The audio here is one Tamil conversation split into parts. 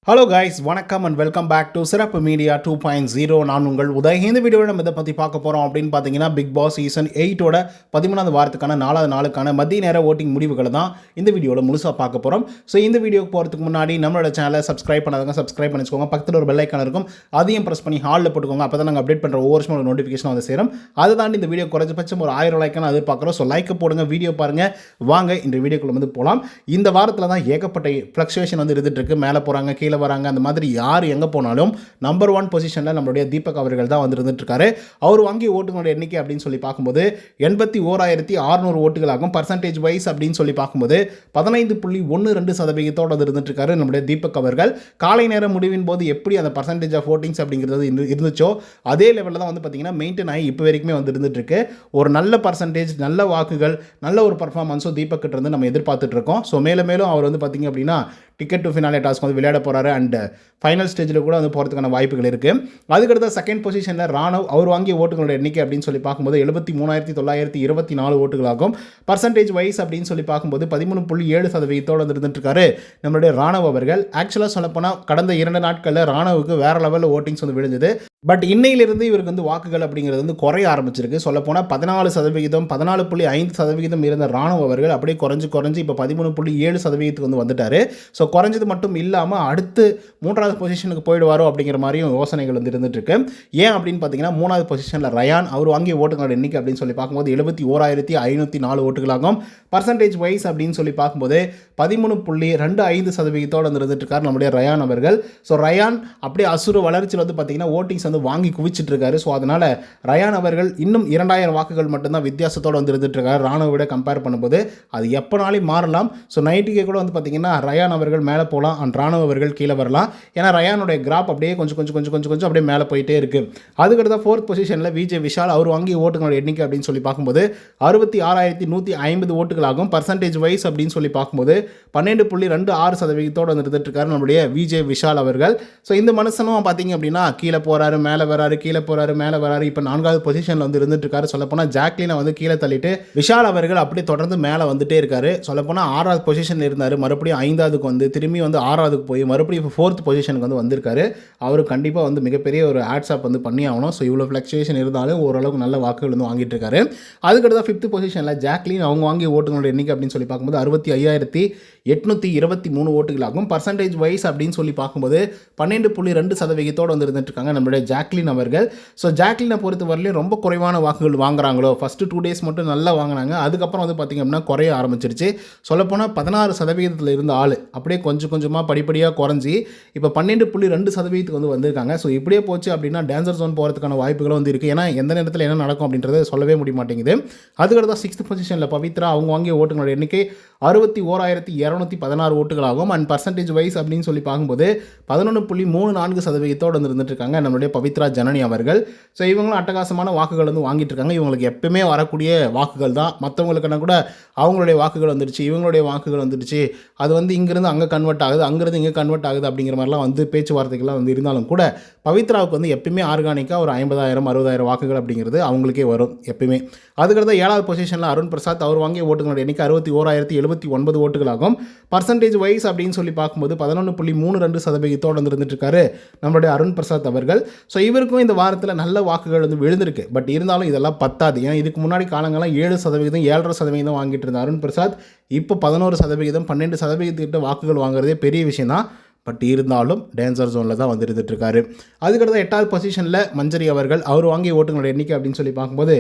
ஹலோ கைஸ், வணக்கம் அண்ட் வெல்கம் பேக் டு சிறப்பு மீடியா 2.0. நான் உங்கள் உதய். இந்த வீடியோவில் நம்ம இதை பற்றி பார்க்க போகிறோம் அப்படின்னு பார்த்தீங்கன்னா, பிக் பாஸ் சீசன் 8ஓட 13வது வாரத்துக்கான 4வது நாளுக்கான மதிய நேர ஓட்டிங் முடிவுகளை தான் இந்த வீடியோவில் முழுசாக பார்க்க போகிறோம். ஸோ இந்த வீடியோக்கு போகிறதுக்கு முன்னாடி நம்மளோட சேனலை சப்ஸ்கிரைப் பண்ணாதவங்க சப்ஸ்கிரைப் பண்ணிச்சுக்கோங்க. பக்கத்தில் ஒரு பெல் ஐக்கான் இருக்கும், அதையும் ப்ரெஸ் பண்ணி ஹாலில் போட்டுக்கோங்க. அப்போ தான் நாங்கள் அப்டேட் பண்ணுற ஒவ்வொரு வருஷம் ஒரு நோட்டிஃபிகேஷன் வந்து சேரும். அதை தாண்டி இந்த வீடியோ குறைஞ்சபட்சம் ஒரு 1000 லைக்கான எதிர்பார்க்குறோம். ஸோ லைக் போடுங்க, வீடியோ பாருங்கள். வாங்க இந்த வீடியோக்குள்ள வந்து போகலாம். இந்த வாரத்தில் தான் ஏகப்பட்ட ஃப்ளக்சுவேஷன் வந்து இருந்துட்டு இருக்கு. மேலே போகிறாங்க, கீழே வராங்க, அந்த மாதிரி யார் எங்கே போனாலும் நம்பர் 1 பொசிஷனில் நம்மளுடைய தீபக் அவர்கள் தான் வந்து இருந்துட்டு இருக்காரு. அவர் வாங்கிய ஓட்டுகளுடைய எண்ணிக்கை அப்படின்னு சொல்லி பார்க்கும்போது 81,600 ஓட்டுகளாகும். பர்சன்டேஜ் வைஸ் அப்படின்னு சொல்லி பார்க்கும்போது 15.12% இருந்துட்டு இருக்காரு நம்முடைய தீபக் அவர்கள். காலை நேரம் முடிவின் போது எப்படி அந்த பர்சன்டேஜ் ஆஃப் ஓட்டிங்ஸ் அப்படிங்கிறது இருந்துச்சோ அதே லெவலில் தான் வந்து பார்த்தீங்கன்னா மெயின்டைன் ஆகி இப்போ வரைக்குமே வந்து இருந்துட்டு இருக்கு. ஒரு நல்ல பர்சன்டேஜ், நல்ல வாக்குகள், நல்ல ஒரு பர்ஃபார்மன்ஸும் தீபக் கிட்ட இருந்து நம்ம எதிர்பார்த்துட்டு இருக்கோம். ஸோ மேலும் மேலும் அவர் வந்து பார்த்தீங்க அப்படின்னா டிக்கெட் டு ஃபினாலே டாஸ்க் வந்து விளையாட போகிறாரு அண்ட் ஃபைனல் ஸ்டேஜில் கூட வந்து போகிறதுக்கான வாய்ப்புகள் இருக்குது. அதுக்கடுத்த செகண்ட் பொசிஷனில் ராணவ், அவர் வாங்கிய ஓட்டுகளோட எண்ணிக்கை அப்படின்னு சொல்லி பார்க்கும்போது 73,924 ஓட்டுகளாகும். பர்சன்டேஜ் வைஸ் அப்படின்னு சொல்லி பார்க்கும்போது 13.7% வந்து இருந்துட்டுருக்காரு நம்மளுடைய ராணவ் அவர்கள். ஆக்சுவலாக சொல்லப்போனால் கடந்த 2 நாட்களில் ராணவுக்கு வேறு லெவலில் ஓட்டிங்ஸ் வந்து விழுந்தது. பட் இன்னையிலிருந்து இவருக்கு வந்து வாக்குகள் அப்படிங்கிறது வந்து குறைய ஆரம்பிச்சிருக்கு. சொல்லப்போனால் 14%, 14.5% இருந்த ராணுவ அவர்கள் அப்படியே குறைஞ்சு இப்போ 13.7% வந்து வந்துட்டார். ஸோ குறைஞ்சது மட்டும் இல்லாமல் அடுத்து 3வது பொசிஷனுக்கு போயிடுவாரோ அப்படிங்கிற மாதிரியும் யோசனைகள் வந்து இருந்துகிட்ருக்கு. ஏன் அப்படின்னு பார்த்தீங்கன்னா 3வது பொசிஷனில் ரயான், அவர் வாங்கிய ஓட்டுகளோட எண்ணிக்கை அப்படின்னு சொல்லி பார்க்கும்போது 71,504 ஓட்டுகளாகும். பர்சன்டேஜ் வைஸ் அப்படின்னு சொல்லி பார்க்கும்போது 13.25% வந்து இருந்துட்டுருக்கார் நம்முடைய ரயான் அவர்கள். ஸோ ரயான் அப்படியே அசுர வளர்ச்சியில் வந்து பார்த்தீங்கன்னா ஓட்டிங்ஸ் வந்து வாங்கி குவிச்சிட்டு இருக்காரு. ஸோ அதனால் ரயான் அவர்கள் இன்னும் 2000 வாக்குகள் மட்டும்தான் வித்தியாசத்தோடு வந்து இருந்துட்டுருக்காரு ராணுவ விட கம்பேர் பண்ணும்போது. அது எப்போனாலும் மாறலாம். ஸோ நைட்டுக்கே கூட வந்து பார்த்தீங்கன்னா ரயான் அவர்கள் மேலே போகலாம் அண்ட் ராணுவ அவர்கள் கீழே வரலாம். ஏன்னா ரயானுடைய கிராப் அப்படியே கொஞ்சம் அப்படியே மேலே போயிட்டே இருக்குது. அதுக்கடுத்த 4th பொசிஷனில் விஜய் விஷால், அவர் வாங்கிய ஓட்டுகளோட எண்ணிக்கை அப்படின்னு சொல்லி பார்க்கும்போது 66,150 ஓட்டுகளாகும். பர்சன்டேஜ் வைஸ் அப்படின்னு சொல்லி பார்க்கும்போது 12.26% வந்து இருந்துட்டுருக்காரு நம்மளுடைய விஜய் விஷால் அவர்கள். ஸோ இந்த மனுஷனும் பார்த்தீங்க அப்படின்னா கீழே போகிறாரு, மேலே வராரு, கீழே போகிறாரு, மேலே வராரு. இப்போ 4வது பொசிஷனில் வந்து இருந்துட்டுருக்காரு. சொல்லப்போனால் ஜாக்லினை வந்து கீழே தள்ளிட்டு விஷால் அவர்கள் அப்படியே தொடர்ந்து மேலே வந்துட்டே இருக்காரு. சொல்லப்போனால் 6வது பொசிஷனில் இருந்தார், மறுபடியும் 5வதுக்கு வந்து திரும்பி வந்து 6வதுக்கு போய் மறுபடியும் இப்போ 4th பொசிஷனுக்கு வந்து வந்திருக்காரு. அவர் கண்டிப்பாக வந்து மிகப்பெரிய ஒரு ஆட்ஸ்ஆப் வந்து பண்ணி ஆகணும். ஸோ இவ்வளோ ஃப்ளக்சுவேஷன் இருந்தாலும் ஓரளவுக்கு நல்ல வாக்குகள் வந்து வாங்கிட்டு இருக்காரு. அதுக்கடுத்த 5th பொசிஷனில் ஜாக்லின், அவங்க வாங்கிய ஓட்டுகளோட எண்ணிக்கை அப்படின்னு சொல்லி பார்க்கும்போது 65,823 ஓட்டுகளாகும். பர்சன்டேஜ் வைஸ் அப்படின்னு சொல்லி பார்க்கும்போது 12.2% வந்து இருந்துட்டுருக்காங்க நம்மளுடைய ஜாக்லின் அவர்கள். ஸோ ஜாக்லினை பொறுத்த வரலையும் ரொம்ப குறைவான வாக்குகள் வாங்குறாங்களோ. ஃபஸ்ட்டு 2 days மட்டும் நல்லா வாங்கினாங்க, அதுக்கப்புறம் வந்து பார்த்திங்க அப்படின்னா குறைய ஆரம்பிச்சிருச்சு. சொல்லப்போனால் 16% இருந்த ஆள் அப்படியே கொஞ்சமாக படிப்படியாக குறைஞ்சி இப்போ 12.2% வந்து வந்திருக்காங்க. ஸோ இப்படியே போச்சு அப்படின்னா டேஞ்சர் ஜோன் போகிறதுக்கான வாய்ப்புகளும் வந்து இருக்குது. ஏன்னா எந்த நேரத்தில் என்ன நடக்கும் அப்படின்றத சொல்லவே முடிய மாட்டேங்குது. அதுக்கடுத்த 6th பொசிஷனில் பவித்ரா, அவங்க வாங்கிய ஓட்டுகளோட எண்ணிக்கை 61,216 ஓட்டுகளாகும். அண்ட் பர்சன்டேஜ் வைஸ் அப்படின்னு சொல்லி பார்க்கும்போது 11.34% வந்து இருந்துட்டுருக்காங்க நம்மளுடைய பவித்ரா ஜனனி அவர்கள். ஸோ இவங்களும் அட்டகாசமான வாக்குகள் வந்து வாங்கிட்டு இருக்காங்க. இவங்களுக்கு எப்பவுமே வரக்கூடிய வாக்குகள் தான். மற்றவங்களுக்குன்னா கூட அவங்களுடைய வாக்குகள் வந்துடுச்சு, இவங்களுடைய வாக்குகள் வந்துடுச்சு, அது வந்து இங்கேருந்து அங்கே கன்வெர்ட் ஆகுது, அங்கேருந்து இங்கே கன்வெர்ட் ஆகுது அப்படிங்கிற மாதிரிலாம் வந்து பேச்சுவார்த்தைகள்லாம் வந்து இருந்தாலும் கூட பவித்ராவுக்கு வந்து எப்பயுமே ஆர்கானிக்காக ஒரு 50,000 60,000 வாக்குகள் அப்படிங்கிறது அவங்களுக்கே வரும் எப்பயுமே. அதுக்கடுத்த 7வது பொசிஷனில் அருண் பிரசாத், அவர் வாங்கிய ஓட்டுகளோட எண்ணிக்கை 61,079 ஓட்டுகளாகும். பர்சன்டேஜ் வைஸ் அப்படின்னு சொல்லி பார்க்கும்போது 11.32% வந்து இருந்துட்டுருக்காரு நம்மளுடைய அருண் பிரசாத் அவர்கள். ஸோ இவருக்கும் இந்த வாரத்தில் நல்ல வாக்குகள் வந்து விழுந்திருக்கு. பட் இருந்தாலும் இதெல்லாம் பத்தாது. ஏன்னா இதுக்கு முன்னாடி காலங்கள்லாம் 7%, 7.5% வாங்கிட்டு இருந்த அருண் பிரசாத் இப்போ 11%, 12% வாக்குகள் வாங்குறதே பெரிய விஷயம் தான். பட் இருந்தாலும் டேஞ்சர் ஜோனில் தான் வந்து இருந்துட்டுருக்காரு. அதுக்கடுத்த 8வது பொசிஷனில் மஞ்சரி அவர்கள், அவர் வாங்கிய ஓட்டுகளோட எண்ணிக்கை அப்படின்னு சொல்லி பார்க்கும்போது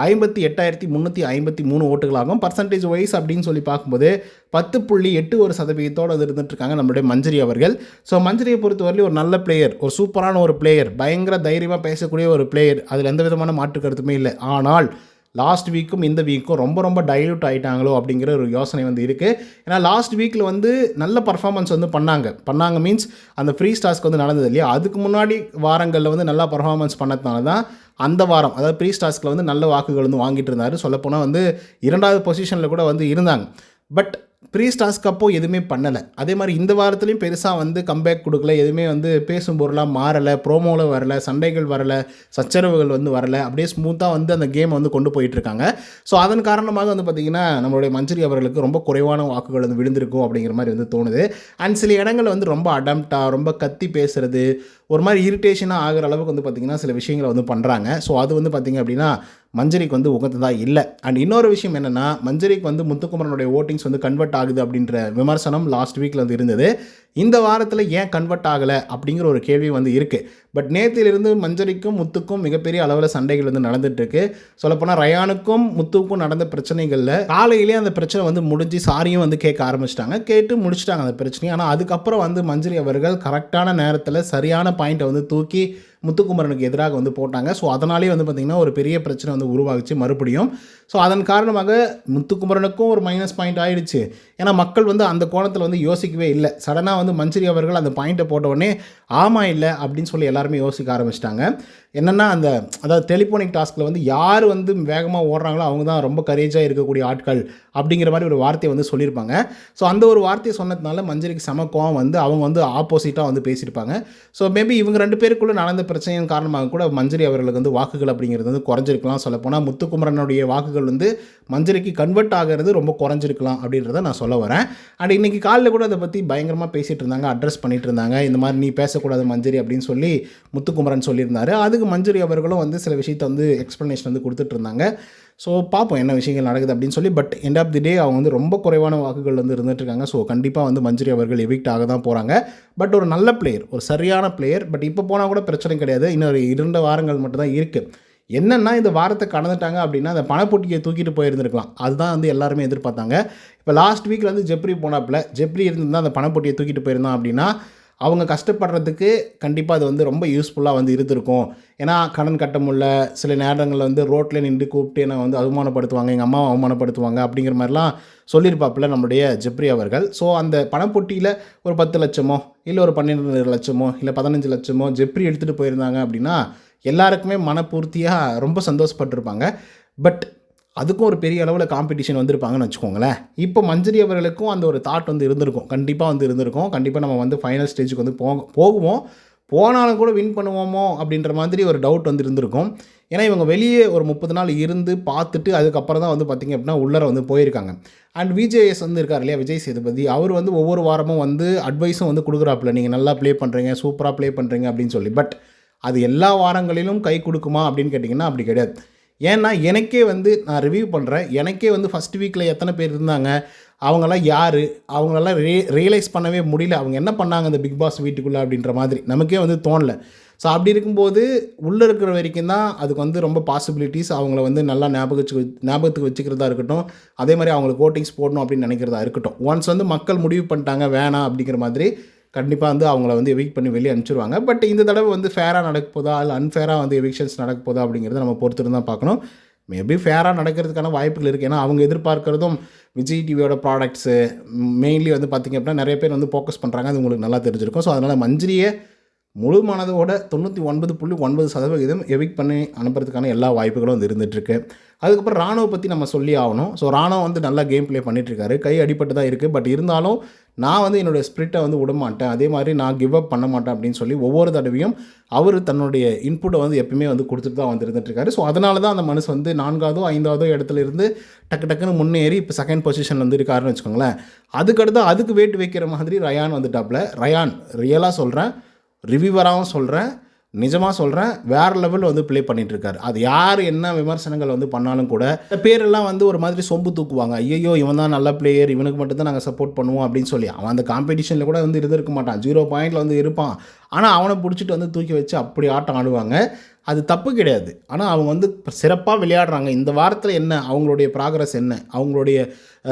58,353 ஓட்டுகளாகும். பர்சன்டேஜ் வைஸ் அப்படின்னு சொல்லி பார்க்கும்போது 10.81% வந்து இருந்துட்டுருக்காங்க நம்மளுடைய மஞ்சரி அவர்கள். ஸோ மஞ்சரியை பொறுத்தவரையிலும் ஒரு நல்ல பிளேயர், ஒரு சூப்பரான ஒரு பிளேயர், பயங்கர தைரியமாக பேசக்கூடிய ஒரு பிளேயர், அதில் எந்த விதமான மாற்று கருத்துமே இல்லை. ஆனால் லாஸ்ட் வீக்கும் இந்த வீக்கும் ரொம்ப டைல்யூட் ஆகிட்டாங்களோ அப்படிங்கிற ஒரு யோசனை வந்து இருக்குது. ஏன்னா லாஸ்ட் வீக்கில் வந்து நல்ல பர்ஃபார்மன்ஸ் வந்து பண்ணாங்க மீன்ஸ் அந்த ஃப்ரீ ஸ்டாஸ்க்கு வந்து நடந்தது இல்லையா. அதுக்கு முன்னாடி வாரங்களில் வந்து நல்லா பர்ஃபார்மன்ஸ் பண்ணதுனால தான் அந்த வாரம், அதாவது ப்ரீ ஸ்டாஸ்கில் வந்து நல்ல வாக்குகள் வந்து வாங்கிட்டு இருந்தார். சொல்லப்போனால் வந்து 2வது பொசிஷனில் கூட வந்து இருந்தாங்க. பட் ப்ரீ ஸ்டார்ஸ்க்கு அப்போ எதுவுமே பண்ணலை. அதே மாதிரி இந்த வாரத்துலையும் பெருசாக வந்து கம்பேக் கொடுக்கல, எதுவுமே வந்து பேசும் பொருளாக மாறலை, ப்ரோமோவில் வரலை, சண்டைகள் வரலை, சச்சரவுகள் வந்து வரலை, அப்படியே ஸ்மூத்தாக வந்து அந்த கேமை வந்து கொண்டு போயிட்டுருக்காங்க. ஸோ அதன் காரணமாக வந்து பார்த்திங்கன்னா நம்மளுடைய மஞ்சரி அவர்களுக்கு ரொம்ப குறைவான வாக்குகள் வந்து விழுந்திருக்கும் அப்படிங்கிற மாதிரி வந்து தோணுது. அண்ட் சில இடங்கள் வந்து ரொம்ப அடம்ப்டாக ரொம்ப கத்தி பேசுகிறது, ஒரு மாதிரி இரிட்டேஷனாக ஆகிற அளவுக்கு வந்து பார்த்திங்கன்னா சில விஷயங்களை வந்து பண்ணுறாங்க. ஸோ அது வந்து பார்த்திங்க அப்படின்னா மஞ்சரிக்கு வந்து உகந்ததாக இல்லை. அண்ட் இன்னொரு விஷயம் என்னென்னா, மஞ்சரிக்கு வந்து முத்துக்குமரனுடைய ஓட்டிங்ஸ் வந்து கன்வெர்ட் ஆகுது அப்படின்ற விமர்சனம் லாஸ்ட் வீக்கில் வந்து இருந்தது. இந்த வாரத்தில் ஏன் கன்வெர்ட் ஆகலை அப்படிங்கிற ஒரு கேள்வி வந்து இருக்குது. பட் நேத்திலிருந்து மஞ்சரிக்கும் முத்துக்கும் மிகப்பெரிய அளவில் சண்டைகள் வந்து நடந்துகிட்ருக்கு. சொல்லப்போனால் ரயானுக்கும் முத்துக்கும் நடந்த பிரச்சனைகளில் காலையிலே அந்த பிரச்சனை வந்து முடிஞ்சு சாரியும் வந்து கேட்க ஆரம்பிச்சிட்டாங்க, கேட்டு முடிச்சிட்டாங்க அந்த பிரச்சனையை. ஆனால் அதுக்கப்புறம் வந்து மஞ்சரி அவர்கள் கரெக்டான நேரத்தில் சரியான பாயிண்ட்டை வந்து தூக்கி முத்துக்குமரனுக்கு எதிராக வந்து போட்டாங்க. ஸோ அதனாலே வந்து பார்த்திங்கன்னா ஒரு பெரிய பிரச்சனை வந்து உருவாகிச்சு மறுபடியும். ஸோ அதன் காரணமாக முத்துக்குமரனுக்கும் ஒரு மைனஸ் பாயிண்ட் ஆகிடுச்சு. ஏன்னா மக்கள் வந்து அந்த கோணத்தில் வந்து யோசிக்கவே இல்லை. சடனாக வந்து மஞ்சரி அவர்கள் அந்த பாயிண்ட்டை போட்ட உடனே ஆமாம் இல்லை அப்படின்னு சொல்லி எல்லாருமே யோசிக்க ஆரம்பிச்சிட்டாங்க. என்னென்னா அதாவது டெலிஃபோனிக் டாஸ்கில் வந்து யார் வந்து வேகமாக ஓடுறாங்களோ அவங்க தான் ரொம்ப கரேஜாக இருக்கக்கூடிய ஆட்கள் அப்படிங்கிற மாதிரி ஒரு வார்த்தையை வந்து சொல்லியிருப்பாங்க. ஸோ அந்த ஒரு வார்த்தையை சொன்னதுனால மஞ்சரிக்கு செம கோவம் வந்து அவங்க வந்து ஆப்போசிட்டாக வந்து பேசியிருப்பாங்க. ஸோ மேபி இவங்க 2 பேருக்குள்ளே நடந்த பிரச்சனையின் காரணமாக கூட மஞ்சரி அவர்களுக்கு வந்து வாக்குகள் அப்படிங்கிறது வந்து குறைஞ்சிருக்கலாம். சொல்லப்போனால் முத்துக்குமரனுடைய வாக்குகள் வந்து மஞ்சரிக்கு கன்வெர்ட் ஆகிறது ரொம்ப குறைஞ்சிருக்கலாம் அப்படின்றத நான் சொல்ல வரேன். அண்ட் இன்றைக்கி காலையில் கூட அதை பற்றி பயங்கரமாக பேசிகிட்டு இருந்தாங்க, அட்ரஸ் பண்ணிகிட்டு இருந்தாங்க. இந்த மாதிரி நீ பேசக்கூடாது மஞ்சரி அப்படின்னு சொல்லி முத்துக்குமரன் சொல்லியிருந்தார். அதுக்கு மஞ்சரி அவர்களும் வந்து சில விஷயத்தை வந்து எக்ஸ்ப்ளனேஷன் வந்து கொடுத்துட்டு இருந்தாங்க. ஸோ பார்ப்போம் என்ன விஷயங்கள் நடக்குது அப்படின்னு சொல்லி. பட் எண்ட் ஆஃப் தி டே அவங்க வந்து ரொம்ப குறைவான வாக்குகள் வந்து இருந்துகிட்ருக்காங்க. ஸோ கண்டிப்பாக வந்து மஞ்சரி அவர்கள் எவிக்ட் ஆக தான் போகிறாங்க. பட் ஒரு நல்ல பிளேயர், ஒரு சரியான பிளேயர். பட் இப்போ போனால் கூட பிரச்சனை கிடையாது, இன்னொரு 2 வாரங்கள் மட்டும் தான் இருக்குது. என்னென்னா இந்த வாரத்தை கடந்துட்டாங்க அப்படின்னா அந்த பணப்பொட்டியை தூக்கிட்டு போயிருந்துருக்கலாம். அதுதான் வந்து எல்லாருமே எதிர்பார்த்தாங்க. இப்போ லாஸ்ட் வீக்கில் வந்து ஜெப்ரி போனாப்பில், ஜெப்ரி இருந்திருந்தால் அந்த பணப்பொட்டியை தூக்கிட்டு போயிருந்தான் அப்படின்னா அவங்க கஷ்டப்படுறதுக்கு கண்டிப்பாக அது வந்து ரொம்ப யூஸ்ஃபுல்லாக வந்து இருந்திருக்கும். ஏன்னா கடன் கட்ட முடியல, சில நேரங்களில் வந்து ரோட்டில் நின்று கூப்பிட்டு என்னை வந்து அவமானப்படுத்துவாங்க, எங்கள் அம்மாவை அவமானப்படுத்துவாங்க அப்படிங்கிற மாதிரிலாம் சொல்லியிருப்பாப்பில் நம்மளுடைய ஜெப்ரி அவர்கள். ஸோ அந்த பணப்பொட்டியில் ஒரு 10 லட்சமோ இல்லை ஒரு 12 லட்சமோ இல்லை 15 லட்சமோ ஜெப்ரி எடுத்துகிட்டு போயிருந்தாங்க அப்படின்னா எல்லாருக்குமே மனப்பூர்த்தியாக ரொம்ப சந்தோஷப்பட்டிருப்பாங்க. பட் அதுக்கும் ஒரு பெரிய அளவில் காம்படிஷன் வந்திருப்பாங்கன்னு வச்சுக்கோங்களேன். இப்போ மஞ்சரி அவர்களுக்கும் அந்த ஒரு தாட் வந்து இருந்திருக்கும், கண்டிப்பாக வந்து இருந்திருக்கும். கண்டிப்பாக நம்ம வந்து ஃபைனல் ஸ்டேஜுக்கு வந்து போகுவோம், போனாலும் கூட வின் பண்ணுவோமோ அப்படின்ற மாதிரி ஒரு டவுட் வந்து இருந்திருக்கும். ஏன்னா இவங்க வெளியே ஒரு 30 நாள் இருந்து பார்த்துட்டு அதுக்கப்புறம் தான் வந்து பார்த்திங்க அப்படின்னா உள்ளர வந்து போயிருக்காங்க. அண்ட் விஜேஎஸ் வந்து இருக்கார் இல்லையா, விஜய் சேதுபதி, அவர் வந்து ஒவ்வொரு வாரமும் வந்து அட்வைஸும் வந்து கொடுக்குறாப்புல, நீங்கள் நல்லா ப்ளே பண்ணுறீங்க, சூப்பராக ப்ளே பண்ணுறீங்க அப்படின்னு சொல்லி. பட் அது எல்லா வாரங்களிலும் கை கொடுக்குமா அப்படின்னு கேட்டிங்கன்னா அப்படி கிடையாது. ஏன்னா எனக்கே வந்து நான் ரிவ்யூ பண்ணுறேன், எனக்கே வந்து ஃபஸ்ட் வீக்கில் எத்தனை பேர் இருந்தாங்க, அவங்களாம் யார், அவங்களெல்லாம் ரியலைஸ் பண்ணவே முடியல, அவங்க என்ன பண்ணாங்க இந்த பிக் பாஸ் வீட்டுக்குள்ளே அப்படின்ற மாதிரி நமக்கே வந்து தோணலை. ஸோ அப்படி இருக்கும்போது உள்ளே இருக்கிற வரைக்கும் தான் அதுக்கு வந்து ரொம்ப பாசிபிலிட்டிஸ், அவங்கள வந்து நல்லா ஞாபகத்துக்கு வச்சுக்கிறதா இருக்கட்டும், அதே மாதிரி அவங்களுக்கு கோட்டிங்ஸ் போடணும் அப்படின்னு நினைக்கிறதா இருக்கட்டும். ஒன்ஸ் வந்து மக்கள் முடிவு பண்ணிட்டாங்க வேணாம் அப்படிங்கிற மாதிரி கண்டிப்பாக வந்து அவங்கள வந்து எவிக் பண்ணி வெளியே அனுப்பிச்சிருவாங்க. பட் இந்த தடவை வந்து ஃபேராக நடக்க போதா இல்லை அன்ஃபேராக வந்து எவிக்ஷன்ஸ் நடக்க போதா அப்படிங்கிறத நம்ம பொறுத்து தான் பார்க்கணும். மேபி ஃபேராக நடக்கிறதுக்கான வாய்ப்புகள் இருக்குது. ஏன்னா அவங்க எதிர்பார்க்குறதும் விஜய் டிவியோட ப்ராடக்ட்ஸு மெயின்லி வந்து பார்த்திங்க அப்படின்னா நிறைய பேர் வந்து ஃபோக்கஸ் பண்ணுறாங்க, அது உங்களுக்கு நல்லா தெரிஞ்சிருக்கும். ஸோ அதனால் மஞ்சரியை முழு மனதோட 99.9% எவிக் பண்ணி அனுப்புறதுக்கான எல்லா வாய்ப்புகளும் வந்து இருந்துகிட்ருக்கு. அதுக்கப்புறம் ராணுவ பற்றி நம்ம சொல்லி ஆகணும். ஸோ ராணுவ வந்து நல்லா கேம் ப்ளே பண்ணிகிட்ருக்காரு, கை அடிப்பட்டு தான் இருக்குது. பட் இருந்தாலும் நான் வந்து என்னுடைய ஸ்பிரிட்டை வந்து விட மாட்டேன், அதே மாதிரி நான் கிவ் அப் பண்ண மாட்டேன் அப்படின்னு சொல்லி ஒவ்வொரு தடவையும் அவர் தன்னுடைய இன்புட்டை வந்து எப்பயுமே வந்து கொடுத்துட்டு தான் வந்து இருந்துகிட்ருக்காரு. ஸோ அதனால தான் அந்த மனுஷன் வந்து 4ஆவதோ 5ஆவதோ இடத்துல இருந்து டக்குன்னு முன்னேறி இப்போ செகண்ட் பொசிஷன் வந்து இருக்காருன்னு வச்சுக்கோங்களேன். அதுக்கடுத்து அதுக்கு வெயிட் வைக்கிற மாதிரி ரயான் வந்துட்டாப்புல. ரயான் ரியலாக சொல்கிறேன், ரிவ்யூவராகவும் சொல்கிறேன், நிஜமாக சொல்கிறேன், வேறு லெவலில் வந்து ப்ளே பண்ணிகிட்ருக்காரு. அது யார் என்ன விமர்சனங்கள் வந்து பண்ணாலும் கூட இந்த பேரெல்லாம் வந்து ஒரு மாதிரி சொம்பு தூக்குவாங்க, ஐயோ இவன் தான் நல்ல பிளேயர், இவனுக்கு மட்டும்தான் நாங்கள் சப்போர்ட் பண்ணுவோம் அப்படின்னு சொல்லி. அவன் அந்த காம்படிஷனில் கூட வந்து இருந்திருக்க மாட்டான், 0 பாயிண்டில் வந்து இருப்பான். ஆனால் அவனை பிடிச்சிட்டு வந்து தூக்கி வச்சு அப்படி ஆட்டம் ஆடுவாங்க. அது தப்பு கிடையாது. ஆனால் அவங்க வந்து சிறப்பாக விளையாடுறாங்க. இந்த வாரத்தில் என்ன அவங்களுடைய ப்ராக்ரஸ் என்ன, அவங்களுடைய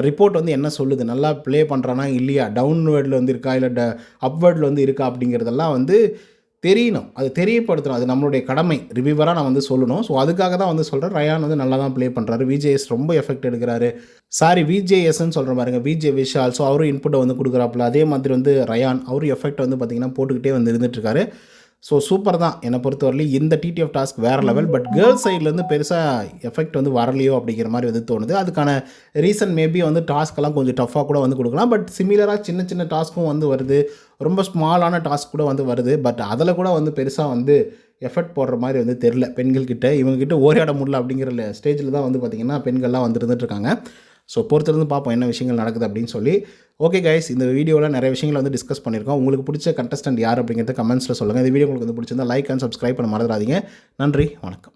ரிப்போர்ட் வந்து என்ன சொல்லுது, நல்லா ப்ளே பண்ணுறானா இல்லையா, டவுன்வேர்டில் வந்து இருக்கா இல்லை அப்வேர்டில் வந்து இருக்கா அப்படிங்கிறதெல்லாம் வந்து தெரியணும், அது தெரியப்படுத்தணும். அது நம்மளுடைய கடமை, ரிவ்யூவராக நான் வந்து சொல்லணும். ஸோ அதுக்காக தான் வந்து சொல்கிறேன். ரயான் வந்து நல்லா தான் ப்ளே பண்ணுறாரு. விஜேஎஸ் ரொம்ப எஃபெக்ட் எடுக்கிறாரு. விஜேஎஸ்ன்னு சொல்கிற பாருங்க, விஜே விஷால். ஸோ அவரும் இன்புட்டை வந்து கொடுக்குறாப்புல. அதே மாதிரி வந்து ரயான் அவரும் எஃபெக்ட் வந்து பார்த்திங்கன்னா போட்டுக்கிட்டே வந்து இருந்துகிட்ருக்காரு. ஸோ சூப்பர் தான் என்னை பொறுத்தவரையிலும் இந்த டிடிஎஃப் டாஸ்க் வேறு லெவல். பட் கேர்ள்ஸ் சைட்லேருந்து பெருசாக எஃபெக்ட் வந்து வரலையோ அப்படிங்கிற மாதிரி வந்து தோணுது. அதுக்கான ரீசன் மேபி வந்து டாஸ்க்கெல்லாம் கொஞ்சம் டஃப்பாக கூட வந்து கொடுக்கலாம். பட் சிமிலராக சின்ன சின்ன டாஸ்க்கும் வந்து வருது, ரொம்ப ஸ்மாலான டாஸ்க் கூட வந்து வருது. பட் அதில் கூட வந்து பெருசாக வந்து எஃபெக்ட் போடுற மாதிரி வந்து தெரில பெண்கள்கிட்ட. இவங்ககிட்ட ஓரியாட முடியல அப்படிங்கிற ஸ்டேஜில் தான் வந்து பார்த்திங்கன்னா பெண்கள்லாம் வந்து இருந்துகிட்ருக்காங்க. ஸோ பொறுத்திருந்து பார்ப்போம் என்ன விஷயங்கள் நடக்குது அப்படின்னு சொல்லி. ஓகே கைஸ், இந்த வீடியோவில் நிறைய விஷயங்களை வந்து டிஸ்கஸ் பண்ணியிருக்கோம். உங்களுக்கு பிடிச்ச கண்டஸ்டன்ட் யார் அப்படிங்கிறத கமெண்ட்ஸில் சொல்லுங்கள். இந்த வீடியோ உங்களுக்கு வந்து பிடிச்சிருந்தா லைக் அண்ட் சப்ஸ்கிரைப் பண்ண மறந்துடாதீங்க. நன்றி, வணக்கம்.